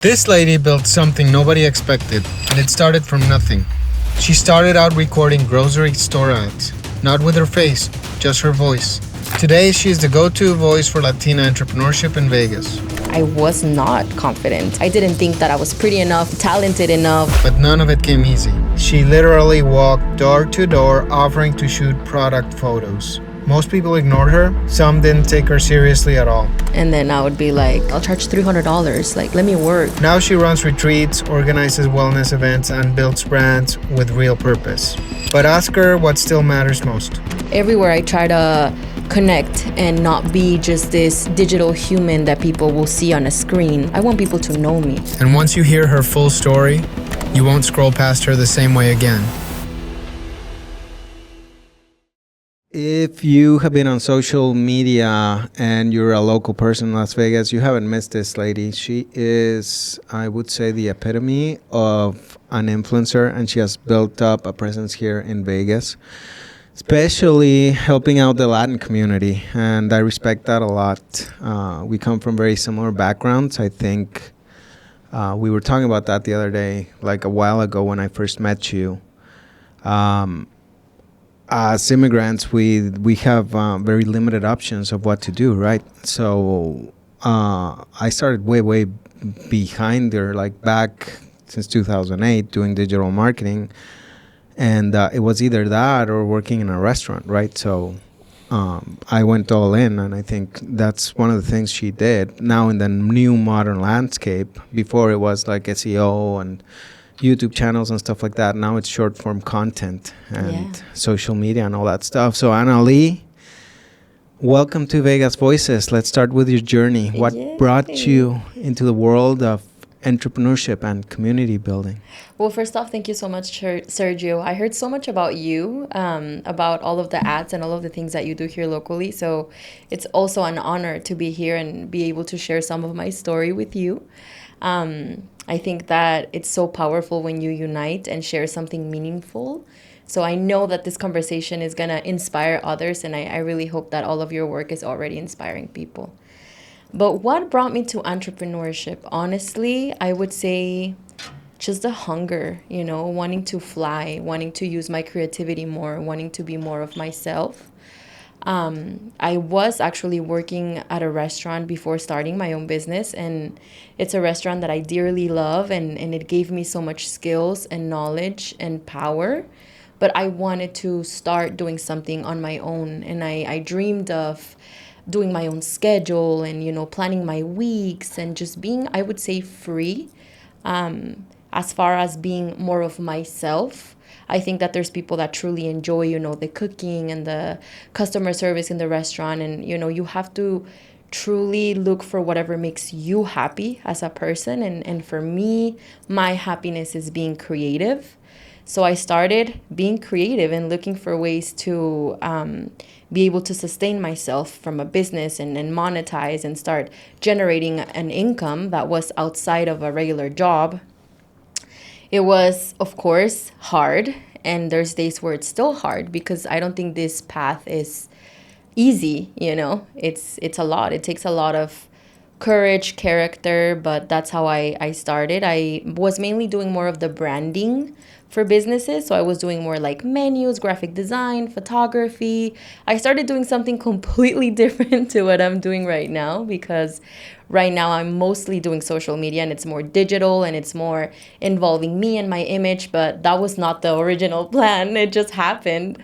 This lady built something nobody expected, and it started from nothing. She started out recording grocery store ads, not with her face, just her voice. Today, she is the go-to voice for Latina entrepreneurship in Vegas. I was not confident. I didn't think that I was pretty enough, talented enough. But none of it came easy. She literally walked door to door offering to shoot product photos. Most people ignored her. Some didn't take her seriously at all. And then I would be like, I'll charge $300. Like, let me work. Now she runs retreats, organizes wellness events, and builds brands with real purpose. But ask her what still matters most. Everywhere I try to connect and not be just this digital human that people will see on a screen. I want people to know me. And once you hear her full story, you won't scroll past her the same way again. If you have been on social media and you're a local person in Las Vegas, you haven't missed this lady. She is, I would say, the epitome of an influencer, and she has built up a presence here in Vegas, especially helping out the Latin community, and I respect that a lot. We come from very similar backgrounds. I think we were talking about that the other day, like a while ago when I first met you. As immigrants, we have very limited options of what to do, right? So I started way behind her, like back since 2008, doing digital marketing. And it was either that or working in a restaurant, right? So I went all in, and I think that's one of the things she did. Now in the new modern landscape, before it was like SEO and YouTube channels and stuff like that. Now it's short form content and social media and all that stuff. So Anali, welcome to Vegas Voices. Let's start with your journey. What brought you into the world of entrepreneurship and community building? Well, first off, thank you so much, Sergio. I heard so much about you, about all of the ads and all of the things that you do here locally. So it's also an honor to be here and be able to share some of my story with you. I think that it's so powerful when you unite and share something meaningful. So I know that this conversation is going to inspire others, and I really hope that all of your work is already inspiring people. But what brought me to entrepreneurship? Honestly, I would say just the hunger, wanting to fly, wanting to use my creativity more, wanting to be more of myself. I was actually working at a restaurant before starting my own business, and it's a restaurant that I dearly love, and it gave me so much skills and knowledge and power. But I wanted to start doing something on my own, and I dreamed of doing my own schedule and, planning my weeks and just being, I would say, free as far as being more of myself. I think that there's people that truly enjoy, the cooking and the customer service in the restaurant. And, you have to truly look for whatever makes you happy as a person. And for me, my happiness is being creative. So I started being creative and looking for ways to be able to sustain myself from a business and monetize and start generating an income that was outside of a regular job. It was, of course, hard, and there's days where it's still hard because I don't think this path is easy, It's a lot. It takes a lot of courage, character, but that's how I started. I was mainly doing more of the branding for businesses, so I was doing more like menus, graphic design, photography. I started doing something completely different to what I'm doing right now because right now I'm mostly doing social media, and it's more digital and it's more involving me and my image, but that was not the original plan. It just happened.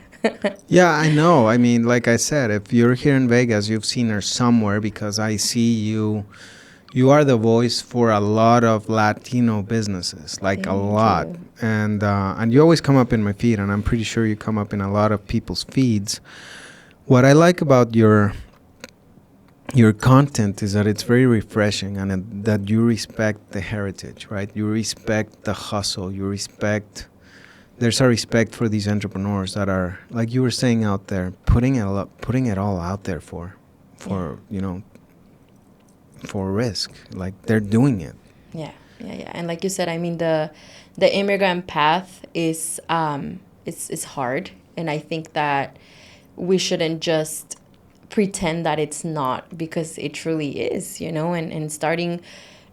Yeah, I know. I mean, like I said, if you're here in Vegas, you've seen her somewhere because I see you. You are the voice for a lot of Latino businesses, like Thank a lot. you. And you always come up in my feed, and I'm pretty sure you come up in a lot of people's feeds. What I like about your content is that it's very refreshing, and that you respect the heritage, right? You respect the hustle. There's a respect for these entrepreneurs that are, like you were saying, out there, putting it all out there for risk. Like they're doing it. Yeah. And like you said, I mean, the immigrant path is hard, and I think that we shouldn't just pretend that it's not, because it truly is, and starting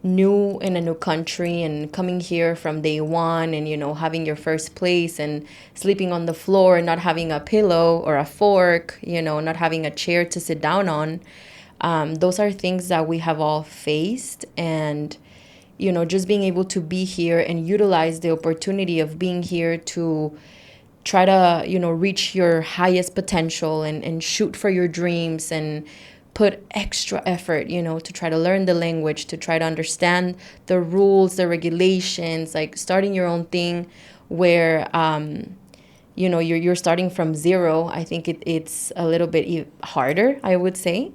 new in a new country and coming here from day one and, having your first place and sleeping on the floor and not having a pillow or a fork, not having a chair to sit down on. Those are things that we have all faced. And, just being able to be here and utilize the opportunity of being here to try to, reach your highest potential and shoot for your dreams and put extra effort, to try to learn the language, to try to understand the rules, the regulations, like starting your own thing where, you're starting from zero. I think it's a little bit harder, I would say.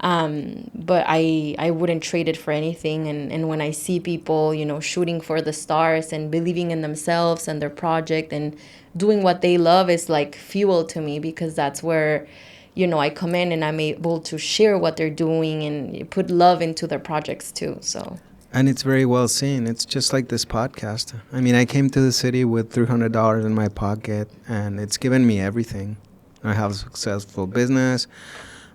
But I wouldn't trade it for anything. And when I see people, shooting for the stars and believing in themselves and their project and doing what they love is like fuel to me, because that's where, I come in and I'm able to share what they're doing and put love into their projects too. So. And it's very well seen. It's just like this podcast. I mean, I came to the city with $300 in my pocket, and it's given me everything. I have a successful business.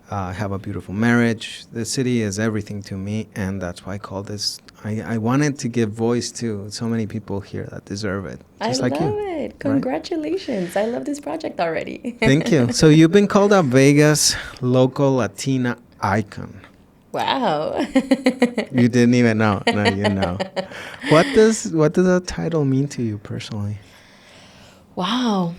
I have a beautiful marriage. The city is everything to me, and that's why I call this. I wanted to give voice to so many people here that deserve it, just like you. I love it. Congratulations. Right? I love this project already. Thank you. So you've been called a Vegas local Latina icon. Wow. You didn't even know. Now you know. What does that title mean to you personally? Wow.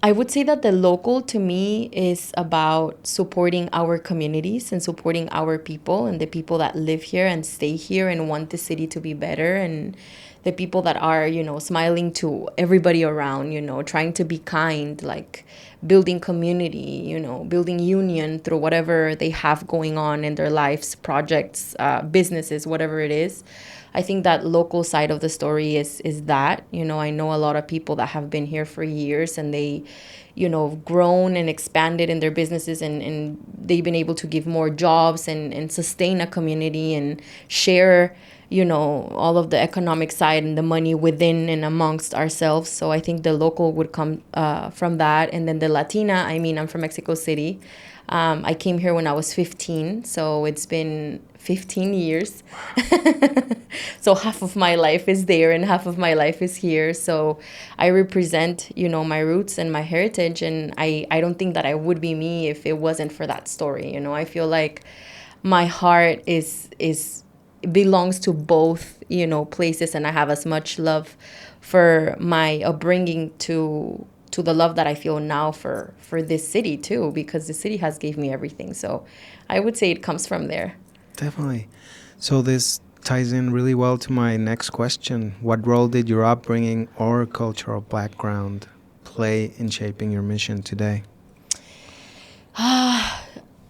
I would say that the local to me is about supporting our communities and supporting our people and the people that live here and stay here and want the city to be better, and the people that are, smiling to everybody around, trying to be kind, like building community, building union through whatever they have going on in their lives, projects, businesses, whatever it is. I think that local side of the story is that, I know a lot of people that have been here for years and they, grown and expanded in their businesses and they've been able to give more jobs and sustain a community and share, all of the economic side and the money within and amongst ourselves. So I think the local would come from that. And then the Latina, I'm from Mexico City. I came here when I was 15, so it's been 15 years. So half of my life is there and half of my life is here. So I represent, my roots and my heritage. And I don't think that I would be me if it wasn't for that story. I feel like my heart belongs to both, places. And I have as much love for my upbringing to the love that I feel now for this city too, because the city has gave me everything. So I would say it comes from there. Definitely. So this ties in really well to my next question. What role did your upbringing or cultural background play in shaping your mission today?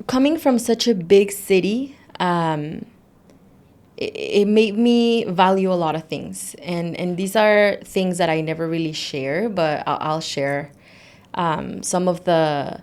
Coming from such a big city, it made me value a lot of things. And these are things that I never really share, but I'll share some of the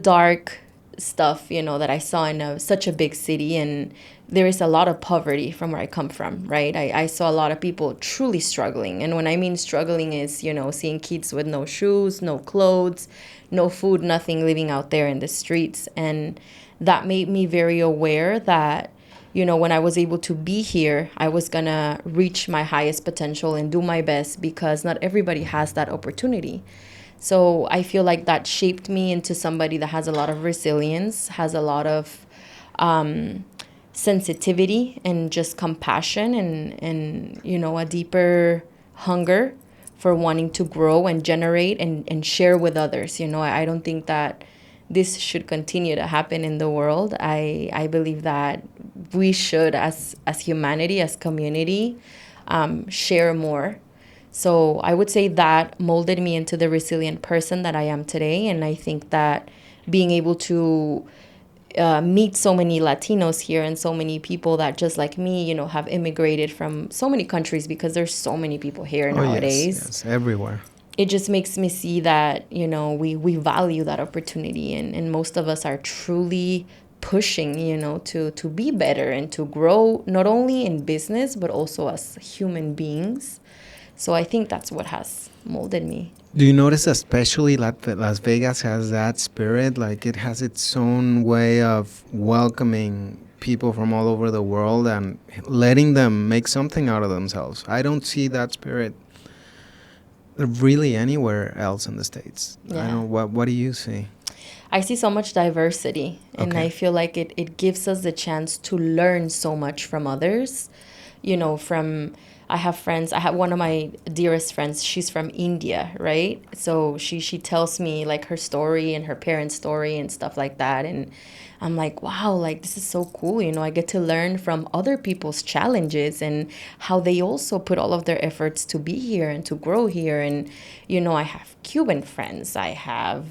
dark stuff, that I saw in such a big city. And there is a lot of poverty from where I come from, right? I saw a lot of people truly struggling. And when I mean struggling is, seeing kids with no shoes, no clothes, no food, nothing, living out there in the streets. And that made me very aware that, when I was able to be here, I was going to reach my highest potential and do my best, because not everybody has that opportunity. So I feel like that shaped me into somebody that has a lot of resilience, has a lot of sensitivity and just compassion and a deeper hunger for wanting to grow and generate and share with others. I don't think that this should continue to happen in the world. I believe that we should, as humanity, as community, share more. So I would say that molded me into the resilient person that I am today. And I think that being able to meet so many Latinos here and so many people that just like me, have immigrated from so many countries, because there's so many people here nowadays. Yes, everywhere. It just makes me see that, we value that opportunity. And most of us are truly pushing, to be better and to grow, not only in business, but also as human beings. So I think that's what has molded me. Do you notice especially that Las Vegas has that spirit? Like it has its own way of welcoming people from all over the world and letting them make something out of themselves. I don't see that spirit really anywhere else in the States. Yeah. I don't know, what do you see? I see so much diversity, and Okay. I feel like it gives us the chance to learn so much from others. You know, I have friends, I have one of my dearest friends, she's from India, right? So she tells me like her story and her parents' story and stuff like that. And I'm like, wow, like this is so cool. You know, I get to learn from other people's challenges and how they also put all of their efforts to be here and to grow here. And, you know, I have Cuban friends. I have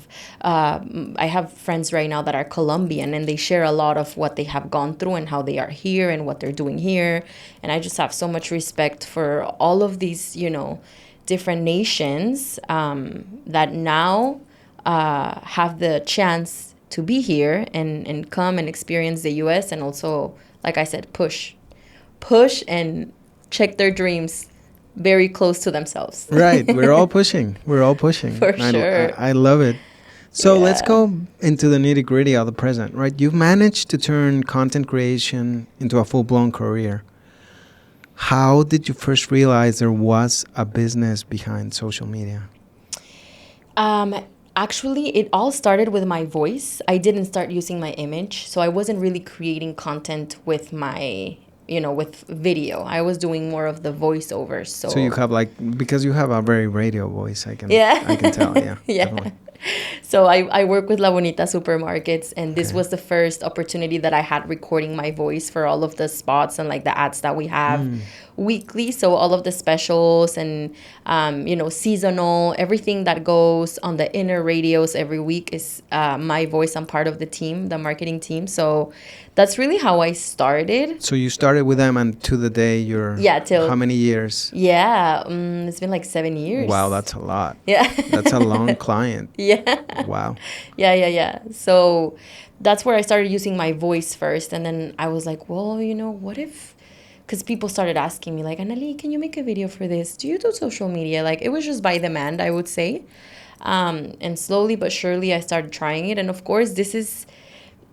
friends right now that are Colombian, and they share a lot of what they have gone through and how they are here and what they're doing here. And I just have so much respect for all of these, you know, different nations that now have the chance to be here and come and experience the US, and also, like I said, push and check their dreams very close to themselves. Right. We're all pushing. We're all pushing. For sure. I love it. So let's Yeah. go into the nitty gritty of the present, right? You've managed to turn content creation into a full blown career. How did you first realize there was a business behind social media? Actually, it all started with my voice. I didn't start using my image, so I wasn't really creating content with my, you know, with video. I was doing more of the voiceovers. So you have because you have a very radio voice, I can tell, yeah. Yeah. Definitely. So I work with La Bonita Supermarkets, and this Okay. was the first opportunity that I had recording my voice for all of the spots and like the ads that we have weekly. So all of the specials and, you know, seasonal, everything that goes on the inner radios every week is my voice. I'm part of the team, the marketing team. So that's really how I started. So you started with them, and to the day till how many years? Yeah, it's been like 7 years. Wow, that's a lot. Yeah. That's a long client. Yeah. Wow. Yeah. So that's where I started using my voice first. And then I was like, well, you know, what if, because people started asking me like, Anali, can you make a video for this? Do you do social media? Like, it was just by demand, I would say. And slowly but surely I started trying it. And of course, this is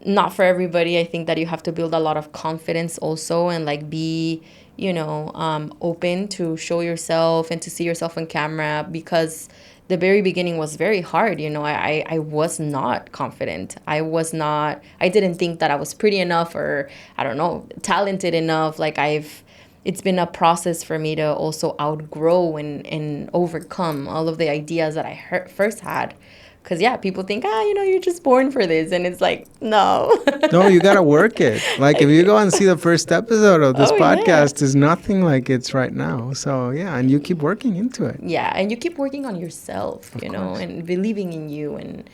not for everybody. I think that you have to build a lot of confidence also, and like be, you know, open to show yourself and to see yourself on camera, because the very beginning was very hard. You know, I was not confident. I didn't think that I was pretty enough, or I don't know, talented enough. Like it's been a process for me to also outgrow and overcome all of the ideas that I first had. Because, yeah, people think, you know, you're just born for this. And it's like, no. No, you got to work it. Like, if you go and see the first episode of this podcast, is nothing like it's right now. So, yeah, and you keep working into it. Yeah, and you keep working on yourself, you know, and believing in you and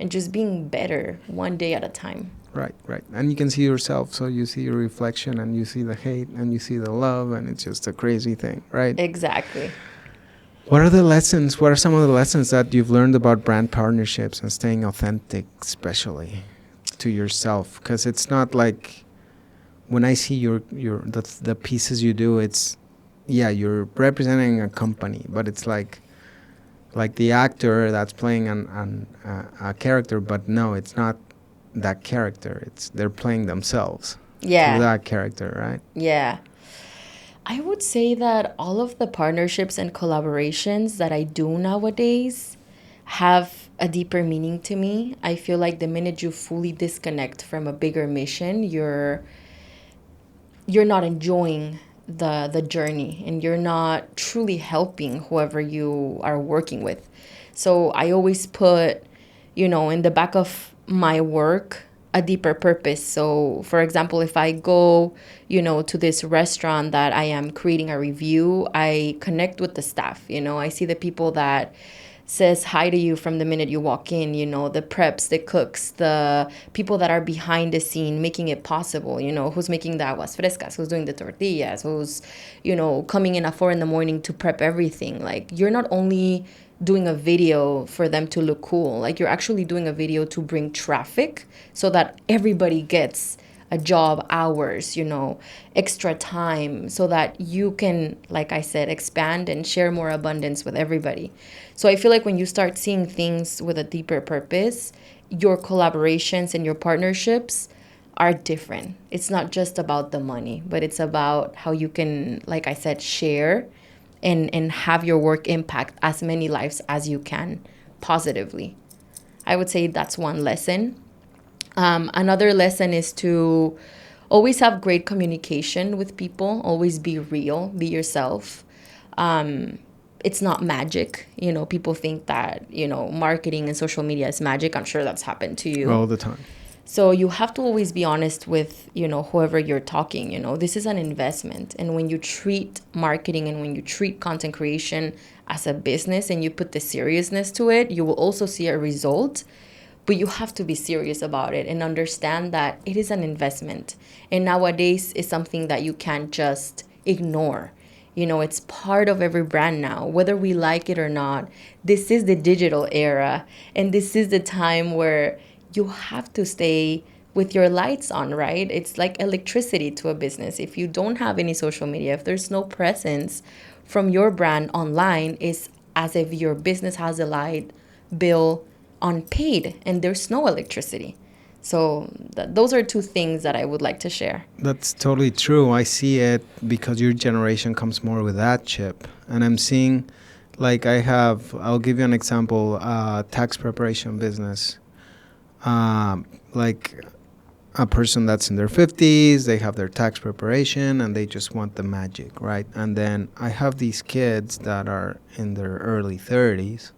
just being better one day at a time. Right. And you can see yourself. So you see your reflection, and you see the hate, and you see the love, and it's just a crazy thing, right? Exactly. What are the lessons? What are some of the lessons that you've learned about brand partnerships and staying authentic, especially to yourself? Because it's not like when I see the pieces you do, it's you're representing a company, but it's like the actor that's playing a character, but no, it's not that character. They're playing themselves. Yeah. Through that character, right? Yeah. I would say that all of the partnerships and collaborations that I do nowadays have a deeper meaning to me. I feel like the minute you fully disconnect from a bigger mission, you're not enjoying the journey, and you're not truly helping whoever you are working with. So I always put, you know, in the back of my work, a deeper purpose. So, for example, if I go, you know, to this restaurant that I am creating a review, I connect with the staff. You know, I see the people that says hi to you from the minute you walk in, you know, the preps, the cooks, the people that are behind the scene making it possible, you know, who's making the aguas frescas, who's doing the tortillas, who's, you know, coming in at 4 a.m. to prep everything. Like, you're not only doing a video for them to look cool, like you're actually doing a video to bring traffic so that everybody gets a job, hours, you know, extra time, so that you can, like I said, expand and share more abundance with everybody. So I feel like when you start seeing things with a deeper purpose, your collaborations and your partnerships are different. It's not just about the money, but it's about how you can, like I said, share and have your work impact as many lives as you can positively. I would say that's one lesson. Another lesson is to always have great communication with people, always be real, be yourself. It's not magic. People think that, marketing and social media is magic. I'm sure that's happened to you. All the time. So you have to always be honest with, whoever you're talking. This is an investment. And when you treat marketing and when you treat content creation as a business and you put the seriousness to it, you will also see a result. But you have to be serious about it and understand that it is an investment. And nowadays is something that you can't just ignore. It's part of every brand now, whether we like it or not. This is the digital era. And this is the time where you have to stay with your lights on, right? It's like electricity to a business. If you don't have any social media, if there's no presence from your brand online, it's as if your business has a light bill unpaid and there's no electricity. So those are two things that I would like to share. That's totally true. I see it because your generation comes more with that chip. And I'm seeing, I'll give you an example, tax preparation business. Like a person that's in their 50s, they have their tax preparation and they just want the magic, right? And then I have these kids that are in their early 30s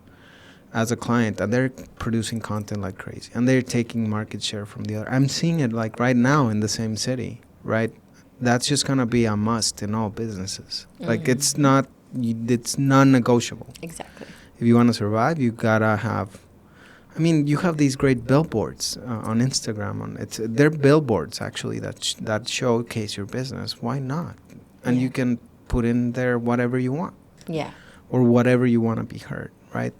as a client and they're producing content like crazy and they're taking market share from the other. I'm seeing it like right now in the same city, right? That's just going to be a must in all businesses. Like it's non-negotiable. Exactly. If you want to survive, you got to have, you have these great billboards on Instagram. They're billboards actually that showcase your business. Why not? And you can put in there whatever you want. Yeah. Or whatever you want to be heard, right?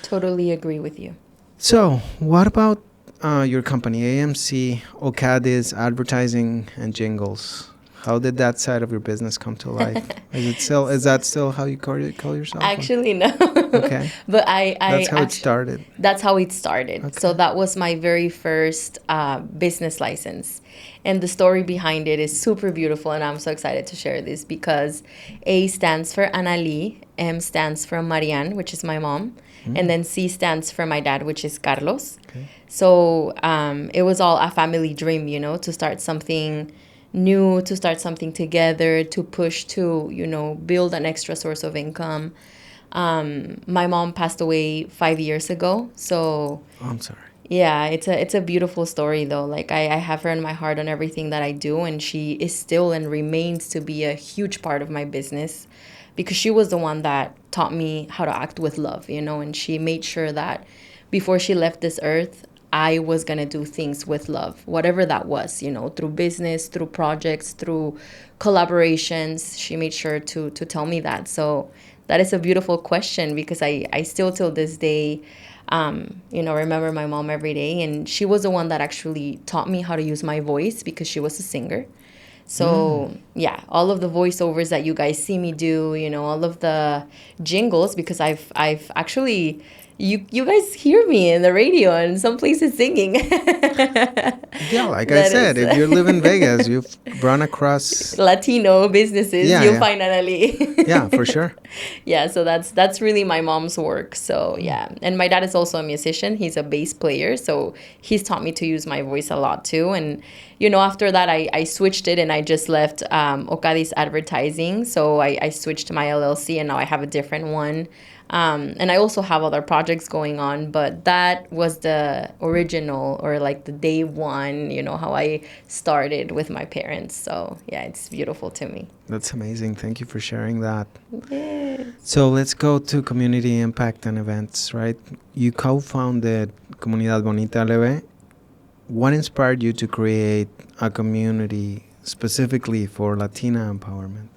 Totally agree with you. So, what about your company, AMC, Ocadiz, advertising and jingles? How did that side of your business come to life? Is that still how you call yourself? Actually, no. Okay. But that's how it started. That's how it started. Okay. So that was my very first business license. And the story behind it is super beautiful. And I'm so excited to share this because A stands for Anali, M stands for Marianne, which is my mom. And then C stands for my dad, which is Carlos. Okay. So it was all a family dream, to start something new, to start something together, to push to, build an extra source of income. My mom passed away 5 years ago. So I'm sorry. Yeah, it's a beautiful story, though. Like, I have her in my heart on everything that I do. And she is still and remains to be a huge part of my business. Because she was the one that taught me how to act with love, and she made sure that before she left this earth, I was going to do things with love, whatever that was, through business, through projects, through collaborations. She made sure to tell me that. So that is a beautiful question because I still till this day, remember my mom every day. And she was the one that actually taught me how to use my voice because she was a singer. So, yeah, all of the voiceovers that you guys see me do, all of the jingles, because I've actually, you guys hear me in the radio and some places singing. Yeah, like I said, if you live in Vegas, you've run across Latino businesses, you'll find Anali. Yeah, for sure. Yeah, so that's really my mom's work. So, yeah. And my dad is also a musician. He's a bass player. So he's taught me to use my voice a lot too. And, after that, I switched it and I just left Ocadiz Advertising. So I switched to my LLC and now I have a different one. And I also have other projects going on, but that was the original or like the day one, how I started with my parents. So, yeah, it's beautiful to me. That's amazing. Thank you for sharing that. Yes. So let's go to community impact and events, right? You co-founded Comunidad Bonita Leve. What inspired you to create a community specifically for Latina empowerment?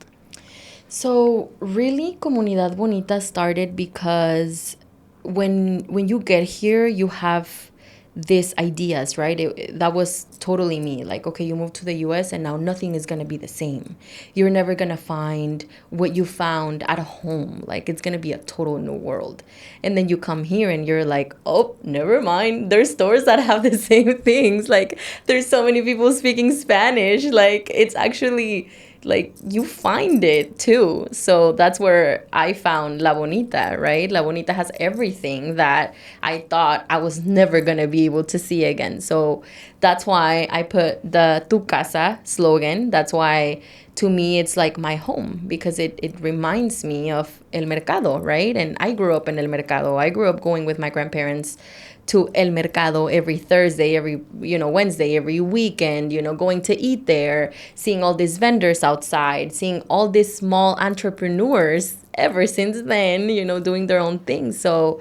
So really, Comunidad Bonita started because when you get here, you have these ideas, right? That was totally me. Like, okay, you moved to the US and now nothing is going to be the same. You're never going to find what you found at home. Like, it's going to be a total new world. And then you come here and you're like, oh, never mind. There's stores that have the same things. Like, there's so many people speaking Spanish. Like, it's actually like you find it too. So that's where I found La Bonita, right? La Bonita has everything that I thought I was never going to be able to see again. So that's why I put the Tu Casa slogan. That's why to me it's like my home, because it reminds me of El Mercado, right? And I grew up in El Mercado. I grew up going with my grandparents to El Mercado every Thursday, every, Wednesday, every weekend, going to eat there, seeing all these vendors outside, seeing all these small entrepreneurs ever since then, doing their own thing. So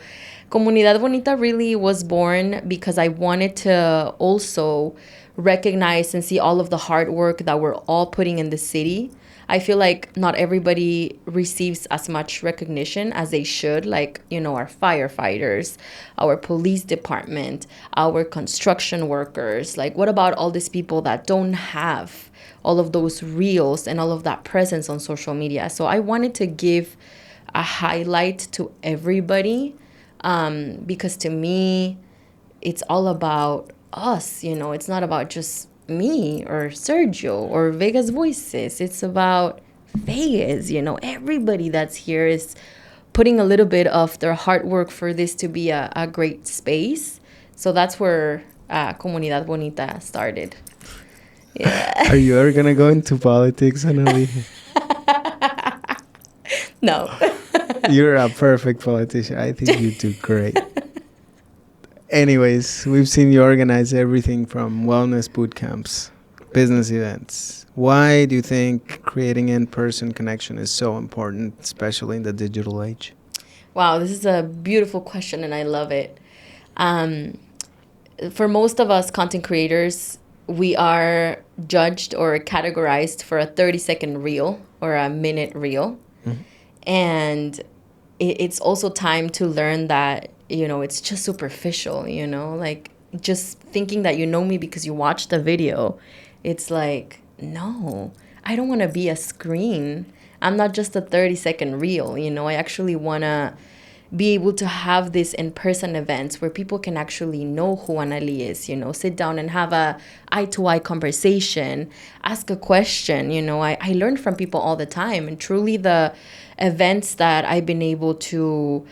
Comunidad Bonita really was born because I wanted to also recognize and see all of the hard work that we're all putting in the city. I feel like not everybody receives as much recognition as they should, like, our firefighters, our police department, our construction workers. Like, what about all these people that don't have all of those reels and all of that presence on social media? So I wanted to give a highlight to everybody, because to me, it's all about us, it's not about just me or Sergio or Vegas Voices. It's about Vegas, everybody that's here is putting a little bit of their hard work for this to be a great space. So that's where Comunidad Bonita started. Yeah. Are you ever going to go into politics, Anali? No. You're a perfect politician. I think you do great. Anyways, we've seen you organize everything from wellness boot camps, business events. Why do you think creating in-person connection is so important, especially in the digital age? Wow, this is a beautiful question and I love it. For most of us content creators, we are judged or categorized for a 30-second reel or a minute reel. Mm-hmm. And it's also time to learn that, it's just superficial, like just thinking that you know me because you watched the video. It's like, no, I don't want to be a screen. I'm not just a 30-second reel, I actually want to be able to have these in-person events where people can actually know who Anali is, sit down and have a eye-to-eye conversation, ask a question. I learn from people all the time, and truly the events that I've been able to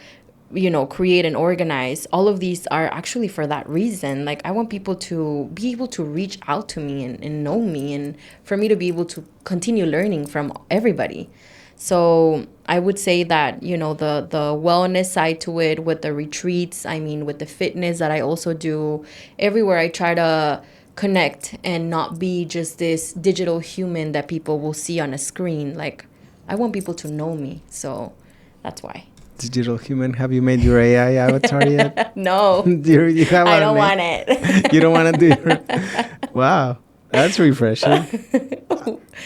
create and organize, all of these are actually for that reason. Like, I want people to be able to reach out to me and know me, and for me to be able to continue learning from everybody. So I would say that, the wellness side to it, with the retreats, with the fitness that I also do, everywhere I try to connect and not be just this digital human that people will see on a screen. Like, I want people to know me. So that's why. Digital human, have you made your AI avatar yet? No. you have I don't want it. You don't want to do it? Wow, that's refreshing.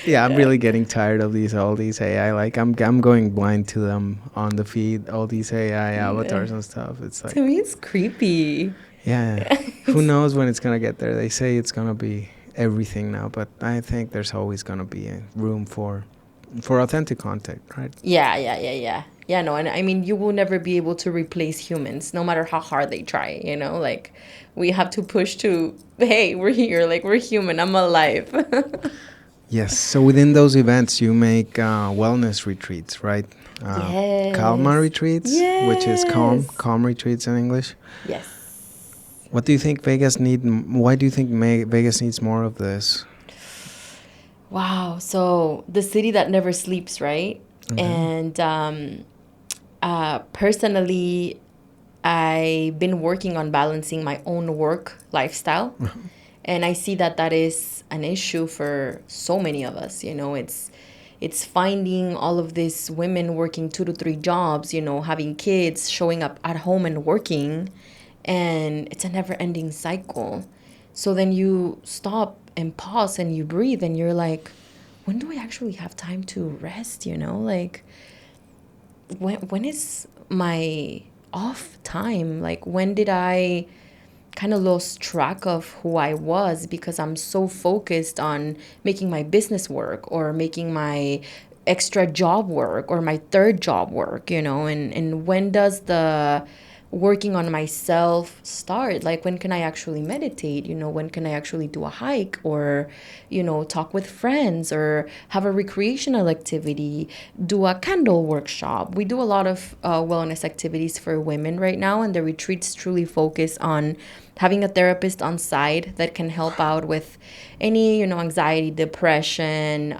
Yeah, I'm really getting tired of all these AI. Like, I'm going blind to them on the feed, all these AI avatars and stuff. It's like, to me, it's creepy. Yeah. Who knows when it's gonna get there? They say it's gonna be everything now, but I think there's always gonna be a room for authentic content, right? Yeah. Yeah, no, and you will never be able to replace humans, no matter how hard they try, like, we have to push to, hey, we're here, like, we're human, I'm alive. Yes, so within those events, you make wellness retreats, right? Yes. Kalma Retreats, yes. Which is calm retreats in English. Yes. What do you think why do you think Vegas needs more of this? Wow, so the city that never sleeps, right? Mm-hmm. And personally, I've been working on balancing my own work lifestyle. Mm-hmm. And I see that is an issue for so many of us. It's finding all of these women working 2 to 3 jobs, having kids, showing up at home and working. And it's a never-ending cycle. So then you stop and pause and you breathe and you're like, when do I actually have time to rest, Like, when is my off time? Like, when did I kind of lost track of who I was because I'm so focused on making my business work or making my extra job work or my third job work, and when does the working on myself start? Like, when can I actually meditate? When can I actually do a hike or, talk with friends or have a recreational activity, do a candle workshop? We do a lot of wellness activities for women right now, and the retreats truly focus on having a therapist on site that can help out with any, anxiety, depression,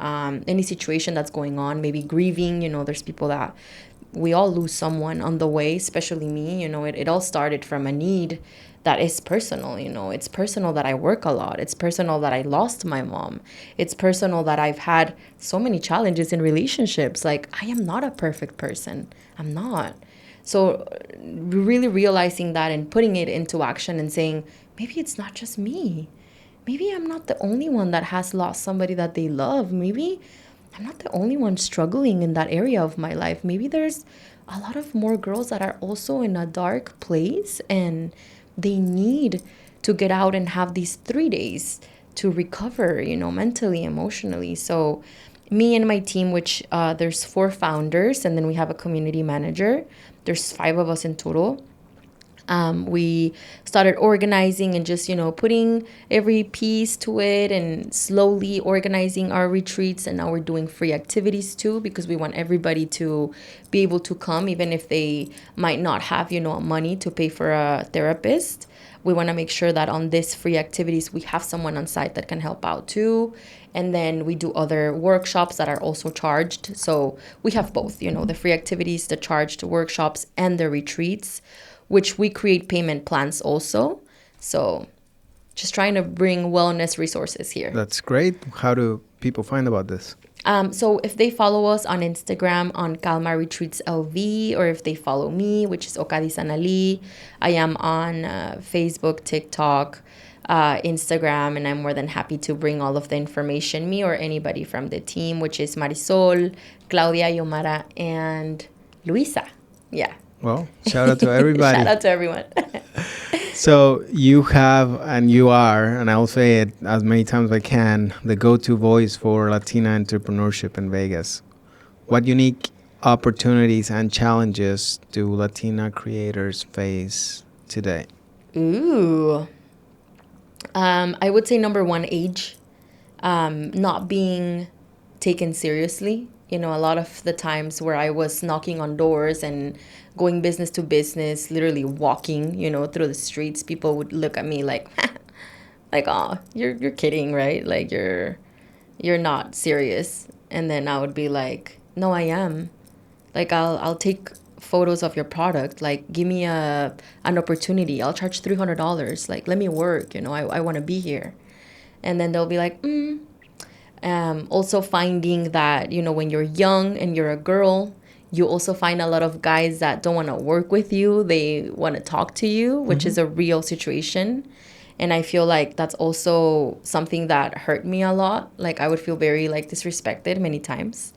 any situation that's going on, maybe grieving. There's people that we all lose someone on the way, especially me. It all started from a need that is personal. It's personal that I work a lot. It's personal that I lost my mom. It's personal that I've had so many challenges in relationships. Like, I am not a perfect person. I'm not. So really realizing that and putting it into action and saying, maybe it's not just me. Maybe I'm not the only one that has lost somebody that they love. Maybe I'm not the only one struggling in that area of my life. Maybe there's a lot of more girls that are also in a dark place and they need to get out and have these 3 days to recover, mentally, emotionally. So me and my team, which there's 4 founders, and then we have a community manager. There's 5 of us in total. We started organizing and just, putting every piece to it and slowly organizing our retreats. And now we're doing free activities too, because we want everybody to be able to come, even if they might not have, money to pay for a therapist. We want to make sure that on this free activities, we have someone on site that can help out too. And then we do other workshops that are also charged. So we have both, the free activities, the charged workshops, and the retreats, which we create payment plans also. So just trying to bring wellness resources here. That's great. How do people find about this? So if they follow us on Instagram on Kalma Retreats LV, or if they follow me, which is Ocadiz Anali, I am on Facebook, TikTok, Instagram, and I'm more than happy to bring all of the information, me or anybody from the team, which is Marisol, Claudia, Yomara, and Luisa. Yeah. Well, shout out to everybody. Shout out to everyone. So you have, and you are, and I'll say it as many times as I can, the go-to voice for Latina entrepreneurship in Vegas. What unique opportunities and challenges do Latina creators face today? Ooh. I would say number 1, age. Not being taken seriously. A lot of the times where I was knocking on doors and going business to business, literally walking, through the streets, people would look at me like, oh, you're kidding, right? Like, you're not serious. And then I would be like, no, I am. Like, I'll take photos of your product. Like, give me an opportunity. I'll charge $300. Like, let me work. I want to be here. And then they'll be like, Also finding that, when you're young and you're a girl, you also find a lot of guys that don't want to work with you. They want to talk to you, which is a real situation. And I feel like that's also something that hurt me a lot. Like, I would feel very disrespected many times.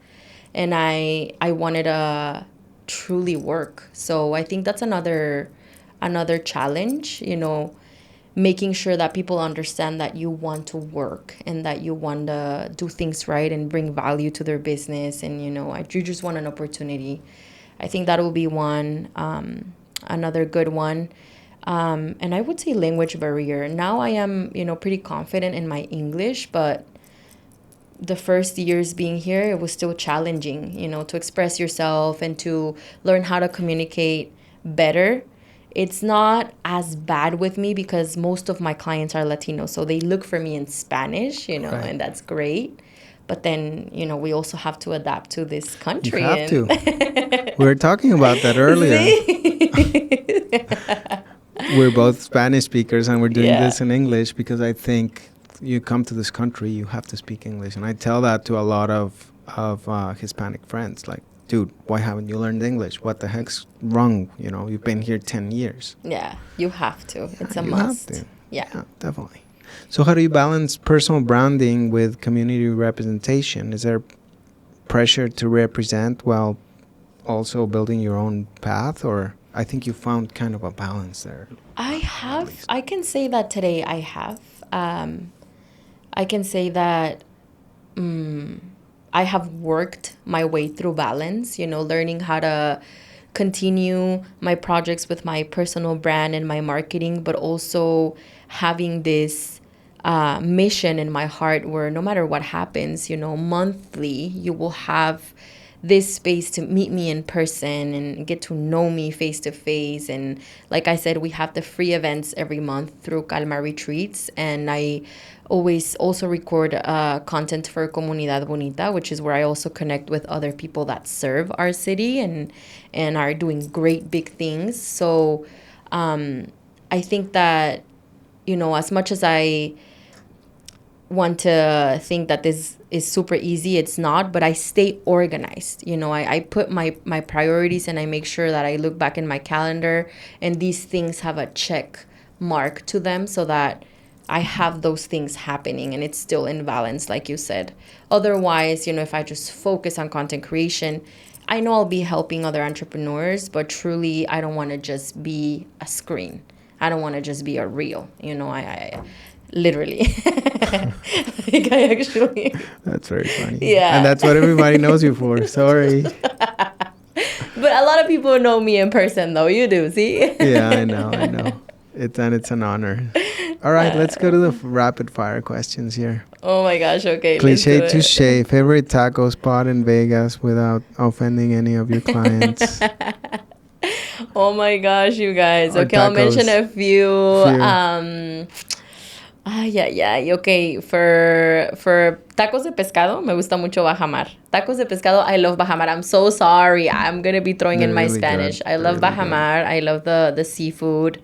And I wanted to truly work. So I think that's another challenge, making sure that people understand that you want to work and that you want to do things right and bring value to their business. And, you just want an opportunity. I think that will be one, another good one. And I would say language barrier. Now I am, pretty confident in my English, but the first years being here, it was still challenging, to express yourself and to learn how to communicate better. It's not as bad with me because most of my clients are Latino, so they look for me in Spanish, right. And that's great. But then, we also have to adapt to this country. You have to. We were talking about that earlier. We're both Spanish speakers and we're doing this in English because I think you come to this country, you have to speak English. And I tell that to a lot of Hispanic friends, like, dude, why haven't you learned English? What the heck's wrong? You've been here 10 years. Yeah, you have to. Yeah, it's a must. Have to. Yeah, definitely. So how do you balance personal branding with community representation? Is there pressure to represent while also building your own path, or? I think you found kind of a balance there. At least. I can say that today I have. I can say that I have worked my way through balance, learning how to continue my projects with my personal brand and my marketing, but also having this mission in my heart where no matter what happens, monthly, you will have this space to meet me in person and get to know me face to face. And like I said, we have the free events every month through Kalma Retreats. And I always also record content for Comunidad Bonita, which is where I also connect with other people that serve our city and are doing great big things. So I think that, as much as I want to think that this is super easy, it's not, but I stay organized. I put my priorities and I make sure that I look back in my calendar and these things have a check mark to them so that I have those things happening and it's still in balance, like you said. Otherwise, if I just focus on content creation, I know I'll be helping other entrepreneurs, but truly I don't want to just be a screen. I don't want to just be a reel. I literally. Like I actually. That's very funny. Yeah. And that's what everybody knows you for. Sorry. But a lot of people know me in person, though. You do, see? Yeah, I know. It's an honor. All right, let's go to the rapid fire questions here. Oh my gosh, okay. Cliche touche. Favorite taco spot in Vegas without offending any of your clients? Oh my gosh, you guys. Or Okay, I'll mention a few. Yeah. Okay, for tacos de pescado, me gusta mucho Bajamar. Tacos de pescado, I love Bajamar. I'm so sorry. I'm going to be throwing in my really Spanish. good. I love Really Bajamar. I love the seafood.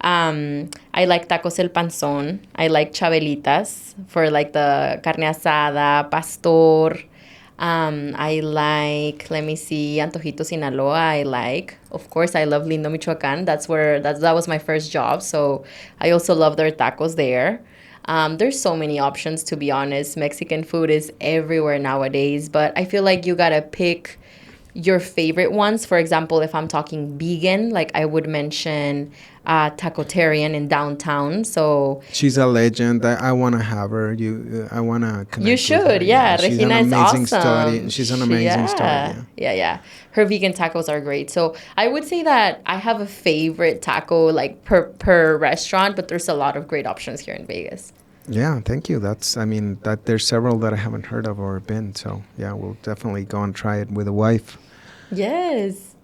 I like tacos el panzón. I like chabelitas for like the carne asada, pastor. I like, let me see, Antojito Sinaloa. I like, of course, I love Lindo, Michoacán. That was my first job. So I also love their tacos there. There's so many options, to be honest. Mexican food is everywhere nowadays, but I feel like you gotta pick your favorite ones. For example, if I'm talking vegan, like I would mention Tacotarian in downtown. So she's a legend. I want to have her. I want to connect. You should, with her. yeah. She's Regina an is amazing awesome. story. She's an amazing story. Yeah. Her vegan tacos are great. So I would say that I have a favorite taco like per restaurant, but there's a lot of great options here in Vegas. Yeah, thank you. That there's several that I haven't heard of or been. So yeah, we'll definitely go and try it with a wife. Yes.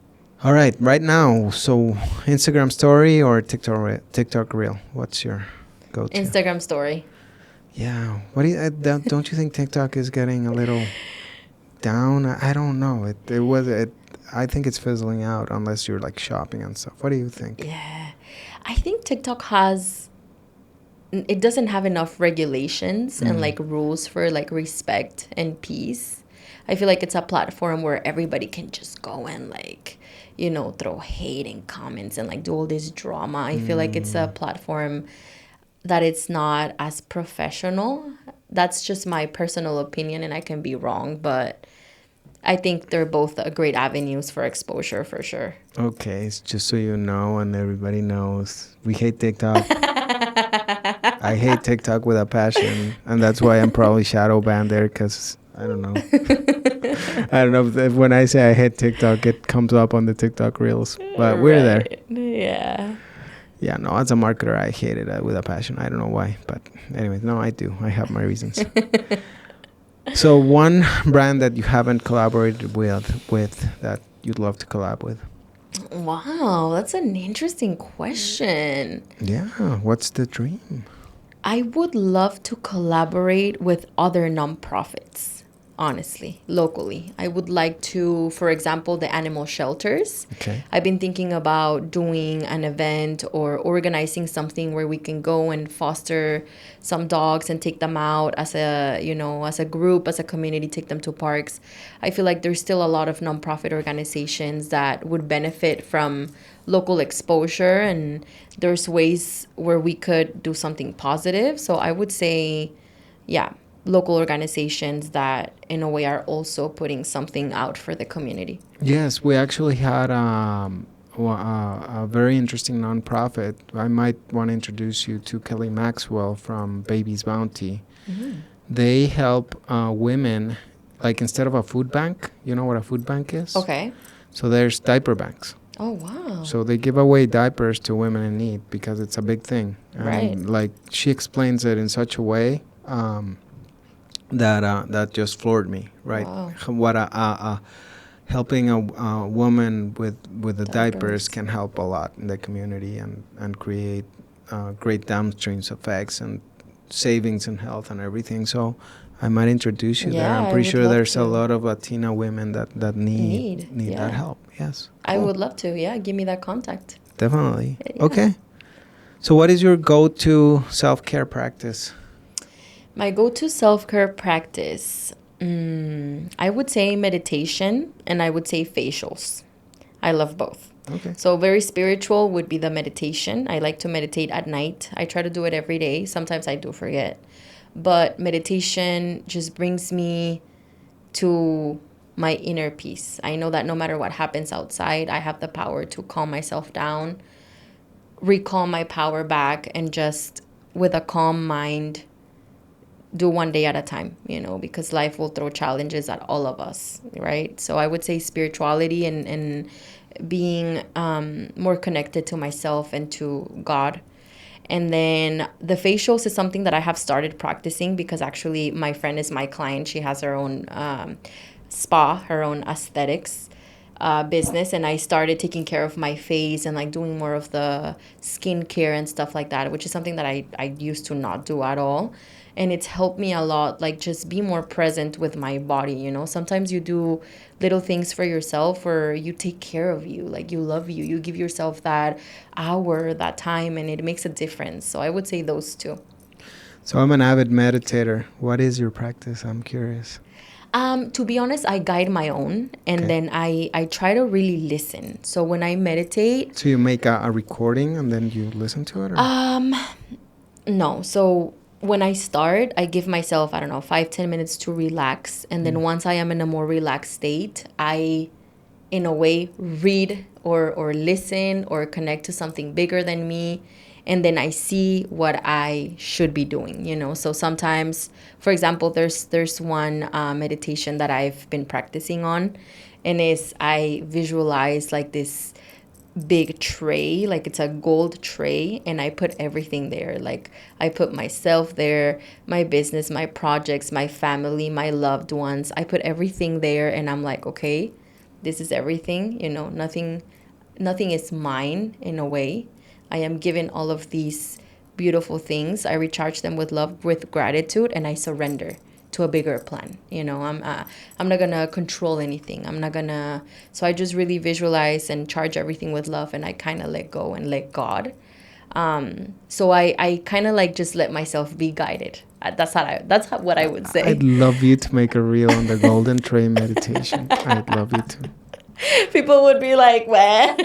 All right now. So Instagram story or TikTok reel? What's your go-to? Instagram story. Yeah. What do you don't you think TikTok is getting a little down? I don't know. I think it's fizzling out unless you're like shopping and stuff. What do you think? Yeah. I think TikTok it doesn't have enough regulations and like rules for like respect and peace. I feel like it's a platform where everybody can just go and like, throw hate and comments and like do all this drama. I feel like it's a platform that it's not as professional. That's just my personal opinion and I can be wrong, but I think they're both great avenues for exposure for sure. Okay, it's just so you know and everybody knows, we hate TikTok. I hate TikTok with a passion, and that's why I'm probably shadow banned there because I don't know. I don't know if when I say I hate TikTok, it comes up on the TikTok reels, but we're there. Yeah. Yeah, no, as a marketer, I hate it with a passion. I don't know why, but anyways, no, I do. I have my reasons. So one brand that you haven't collaborated with that you'd love to collab with? Wow, that's an interesting question. Yeah, what's the dream? I would love to collaborate with other nonprofits, honestly, locally. I would like to, for example, the animal shelters. Okay. I've been thinking about doing an event or organizing something where we can go and foster some dogs and take them out as a group, as a community, take them to parks. I feel like there's still a lot of nonprofit organizations that would benefit from local exposure, and there's ways where we could do something positive. So I would say, yeah, local organizations that in a way are also putting something out for the community. Yes, we actually had a very interesting nonprofit. I might want to introduce you to Kelly Maxwell from Baby's Bounty. Mm. They help women, like instead of a food bank, you know what a food bank is? Okay. So there's diaper banks. Oh, wow. So they give away diapers to women in need because it's a big thing. And Right. like she explains it in such a way that just floored me, right? Wow. What helping a woman with the diapers Diapers. can help a lot in the community and create great downstream effects and savings in health and everything. So I might introduce you there. Yeah, I'm I pretty would sure love there's to. a lot of Latina women that need Yeah. that help. Yes. I Cool. would love to. Yeah, give me that contact. Definitely. Yeah. Okay. So what is your go-to self-care practice? My go-to self-care practice, I would say meditation, and I would say facials. I love both. Okay. So very spiritual would be the meditation. I like to meditate at night. I try to do it every day. Sometimes I do forget. But meditation just brings me to my inner peace. I know that no matter what happens outside, I have the power to calm myself down, recall my power back, and just with a calm mind do one day at a time, because life will throw challenges at all of us, right? So I would say spirituality and being more connected to myself and to God. And then the facials is something that I have started practicing because actually my friend is my client. She has her own spa, her own aesthetics business. And I started taking care of my face and like doing more of the skincare and stuff like that, which is something that I used to not do at all. And it's helped me a lot, like just be more present with my body. Sometimes you do little things for yourself or you take care of you, like you love you. You give yourself that hour, that time, and it makes a difference. So I would say those two. So I'm an avid meditator. What is your practice? I'm curious. To be honest, I guide my own, and Okay. then I try to really listen. So when I meditate, So you make a recording and then you listen to it? Or? no. So when I start, I give myself, I don't know, 5-10 minutes to relax. And then once I am in a more relaxed state, I, in a way, read or listen or connect to something bigger than me. And then I see what I should be doing. So sometimes, for example, there's one meditation that I've been practicing on, and is I visualize like this big tray, like it's a gold tray, and I put everything there. Like I put myself there, my business, my projects, my family, my loved ones. I put everything there, and I'm like, okay, this is everything. Nothing is mine in a way. I am given all of these beautiful things. I recharge them with love, with gratitude, and I surrender to a bigger plan. I'm not gonna control anything. I'm not gonna. So I just really visualize and charge everything with love, and I kind of let go and let God. So I kind of like just let myself be guided. That's what I would say. I'd love you to make a reel on the golden tray meditation. I'd love you to. People would be like, "What?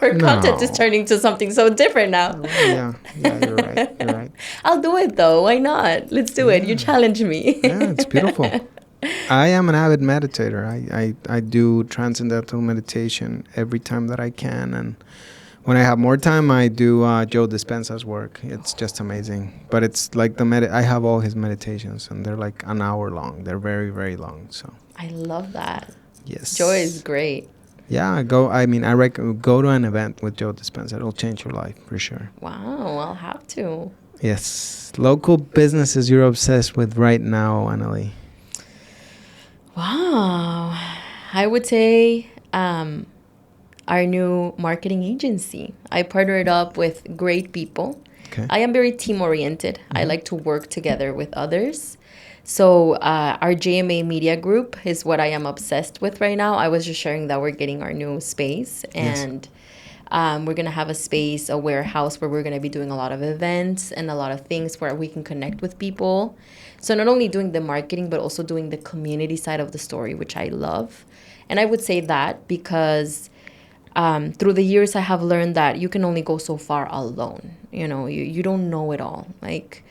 Her content is No. turning to something so different now." Yeah, you're right. You're right. I'll do it though. Why not? Let's do it. You challenge me. Yeah, it's beautiful. I am an avid meditator. I do transcendental meditation every time that I can, and when I have more time, I do Joe Dispenza's work. It's just amazing. But it's like I have all his meditations, and they're like an hour long. They're very, very long. So I love that. yes, Joy is great. Yeah, go. I mean, I go to an event with Joe Dispenza. It'll change your life for sure. Wow, I'll have to. Yes, local businesses you're obsessed with right now, Anali. Wow. I would say our new marketing agency. I partnered up with great people. Okay. I am very team oriented. I like to work together with others. So our JMA Media Group is what I am obsessed with right now. I was just sharing that we're getting our new space, and we're going to have a space, a warehouse where we're going to be doing a lot of events and a lot of things where we can connect with people. So not only doing the marketing, but also doing the community side of the story, which I love. And I would say that because through the years, I have learned that you can only go so far alone. You don't know it all. Like,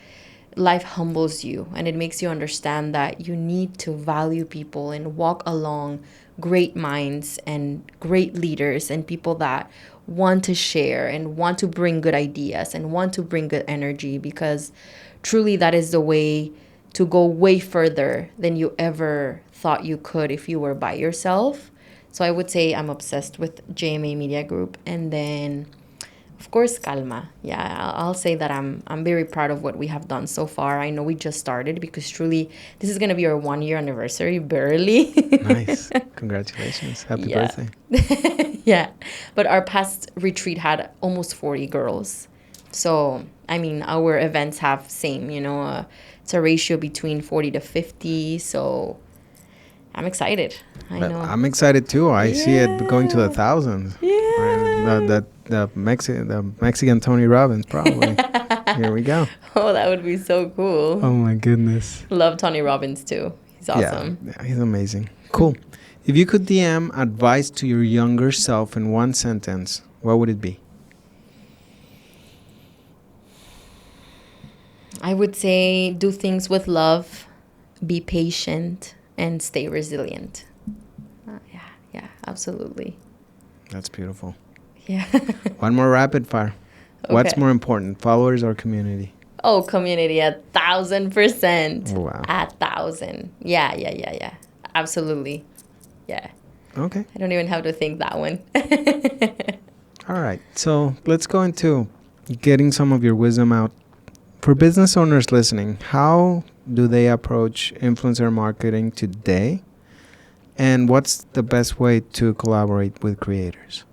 life humbles you, and it makes you understand that you need to value people and walk along great minds and great leaders and people that want to share and want to bring good ideas and want to bring good energy, because truly that is the way to go way further than you ever thought you could if you were by yourself. So I would say I'm obsessed with JMA Media Group. And then, of course, Kalma. Yeah, I'll say that I'm very proud of what we have done so far. I know we just started, because truly this is going to be our 1 year anniversary, barely. Nice. Congratulations. Happy birthday. Yeah. But our past retreat had almost 40 girls. So, I mean, our events have same, it's a ratio between 40 to 50. So I'm excited. I know. I'm excited too. I see it going to the thousands. Yeah. Right? The Mexican Tony Robbins, probably. Here we go. Oh, that would be so cool. Oh my goodness. Love Tony Robbins too. He's awesome. Yeah, he's amazing. Cool. If you could DM advice to your younger self in one sentence, what would it be? I would say do things with love, be patient, and stay resilient. Yeah, absolutely. That's beautiful. Yeah. One more rapid fire. Okay. What's more important, followers or community? Oh, community, 1,000%. Wow. 1,000. Yeah. Absolutely. Yeah. Okay. I don't even have to think that one. All right. So let's go into getting some of your wisdom out. For business owners listening, how do they approach influencer marketing today? And what's the best way to collaborate with creators?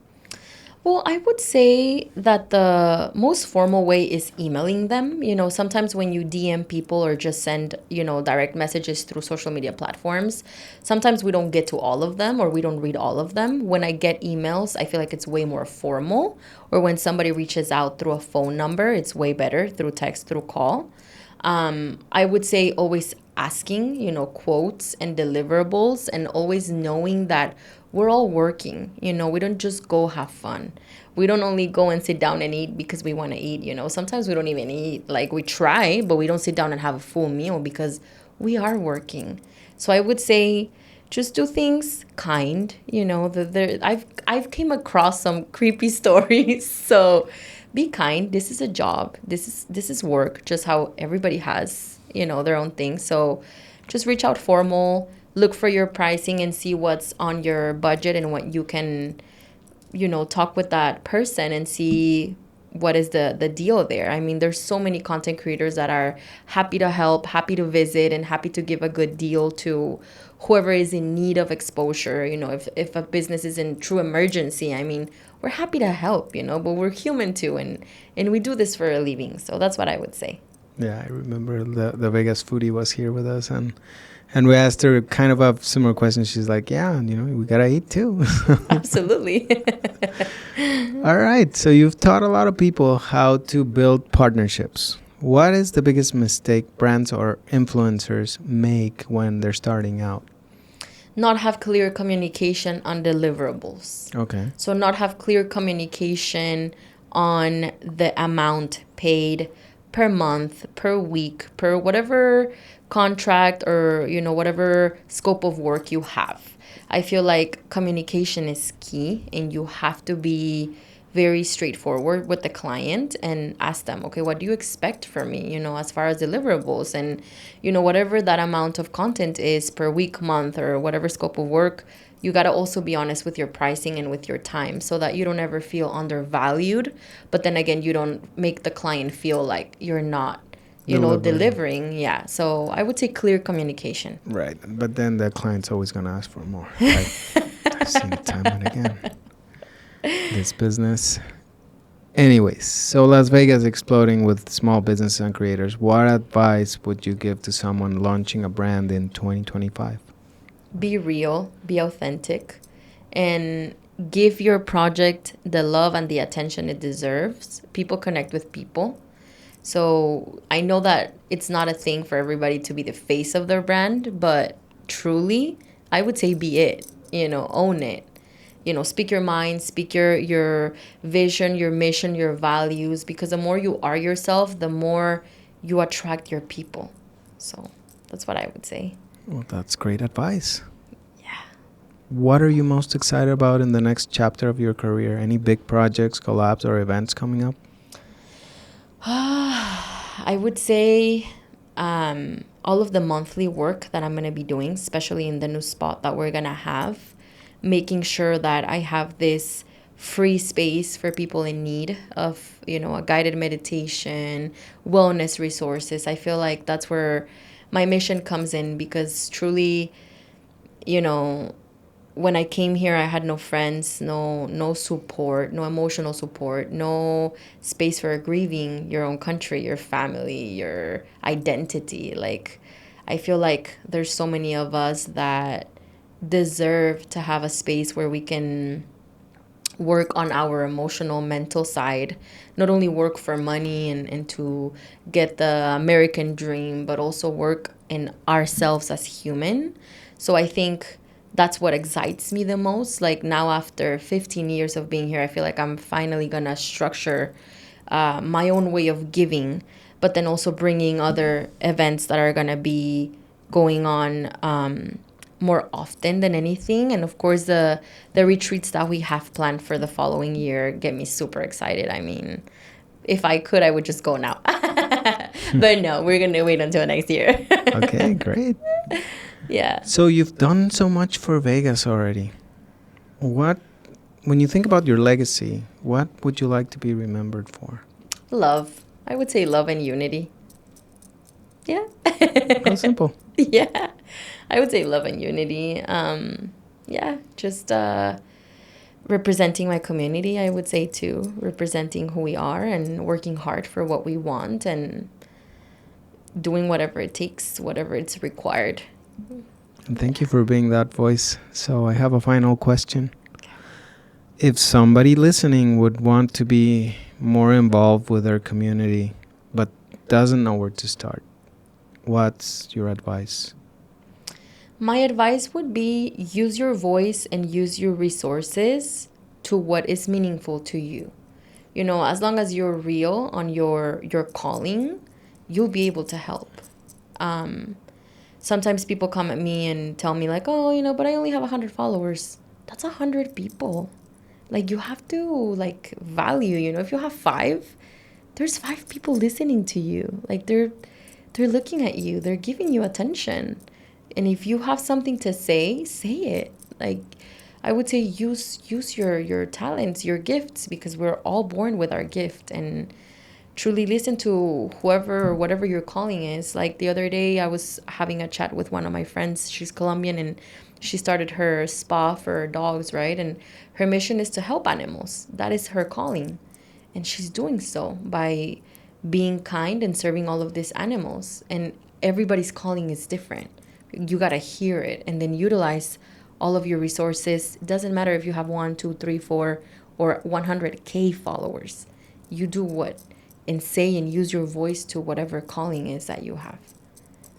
Well, I would say that the most formal way is emailing them. Sometimes when you DM people or just send, direct messages through social media platforms, sometimes we don't get to all of them or we don't read all of them. When I get emails, I feel like it's way more formal. Or when somebody reaches out through a phone number, it's way better through text, through call. I would say always asking, quotes and deliverables, and always knowing that we're all working. We don't just go have fun. We don't only go and sit down and eat because we want to eat. Sometimes we don't even eat. Like, we try, but we don't sit down and have a full meal because we are working. So I would say just do things kind. I've came across some creepy stories. So be kind. This is a job. This is work, just how everybody has, their own thing. So just reach out formal, look for your pricing and see what's on your budget and what you can, talk with that person and see what is the deal there. I mean, there's so many content creators that are happy to help, happy to visit, and happy to give a good deal to whoever is in need of exposure. If a business is in true emergency, I mean, we're happy to help, but we're human too, and we do this for a living. So that's what I would say. Yeah, I remember the Vegas foodie was here with us, and we asked her kind of a similar question. She's like, yeah, we got to eat too. Absolutely. All right. So you've taught a lot of people how to build partnerships. What is the biggest mistake brands or influencers make when they're starting out? Not have clear communication on deliverables. Okay. So not have clear communication on the amount paid per month, per week, per whatever contract or, whatever scope of work you have. I feel like communication is key, and you have to be very straightforward with the client and ask them, okay, what do you expect from me, as far as deliverables? And, whatever that amount of content is per week, month, or whatever scope of work, you got to also be honest with your pricing and with your time so that you don't ever feel undervalued. But then again, you don't make the client feel like you're not, delivering. Yeah. So I would say clear communication. Right. But then the client's always going to ask for more. Right? I've seen it time and again. This business. Anyways, so Las Vegas exploding with small businesses and creators. What advice would you give to someone launching a brand in 2025? Be real, be authentic, and give your project the love and the attention it deserves. People connect with people. So I know that it's not a thing for everybody to be the face of their brand, but truly, I would say be it, own it. Speak your mind, speak your vision, your mission, your values, because the more you are yourself, the more you attract your people. So that's what I would say. Well, that's great advice. Yeah. what are you most excited about in the next chapter of your career? Any big projects, collabs, or events coming up? I would say all of the monthly work that I'm going to be doing, especially in the new spot that we're going to have, making sure that I have this free space for people in need of, a guided meditation, wellness resources. I feel like that's where my mission comes in, because truly, you know, when I came here, I had no friends, no support, no emotional support, no space for grieving your own country, your family, your identity. Like, I feel like there's so many of us that deserve to have a space where we can work on our emotional, mental side, not only work for money and to get the American dream, but also work in ourselves as human. So I think that's what excites me the most. Like, now, after 15 years of being here, I feel like I'm finally gonna structure my own way of giving, but then also bringing other events that are gonna be going on more often than anything. And of course, the retreats that we have planned for the following year get me super excited. I mean, if I could, I would just go now. But no, we're gonna wait until next year. Okay, great. Yeah. So you've done so much for Vegas already. When you think about your legacy, what would you like to be remembered for? Love. I would say love and unity. Yeah. How simple. Yeah. I would say love and unity. Yeah, just representing my community, I would say, too. Representing who we are and working hard for what we want and doing whatever it takes, whatever it's required. And thank you for being that voice. So I have a final question. If somebody listening would want to be more involved with their community but doesn't know where to start, what's your advice? My advice would be use your voice and use your resources to what is meaningful to you. As long as you're real on your calling, you'll be able to help. Sometimes people come at me and tell me like, oh, but I only have 100 followers. That's 100 people. Like, you have to value, if you have 5, there's 5 people listening to you. Like, they're looking at you, they're giving you attention. And if you have something to say it. Like, I would say use your talents, your gifts, because we're all born with our gift, and truly listen to whoever or whatever your calling is. Like, the other day I was having a chat with one of my friends. She's Colombian, and she started her spa for dogs, right? And her mission is to help animals. That is her calling. And she's doing so by being kind and serving all of these animals. And everybody's calling is different. You got to hear it and then utilize all of your resources. It doesn't matter if you have 1, 2, 3, 4, or 100K followers. You do what and say and use your voice to whatever calling is that you have.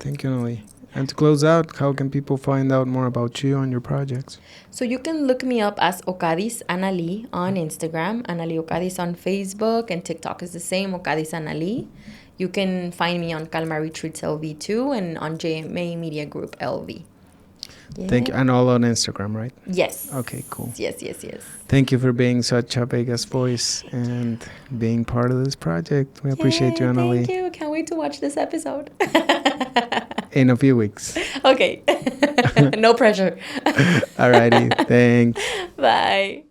Thank you, Anali. And to close out, how can people find out more about you and your projects? So you can look me up as Ocadiz Anali on Instagram, Anali Ocadiz on Facebook, and TikTok is the same, Ocadiz Anali. You can find me on Kalma Retreats LV too, and on JMA Media Group LV. Yeah. Thank you. And all on Instagram, right? Yes. Okay, cool. Yes. Thank you for being such a Vegas voice and being part of this project. We appreciate you, Anali. Thank you. Can't wait to watch this episode. In a few weeks. Okay. No pressure. Alrighty. Thanks. Bye.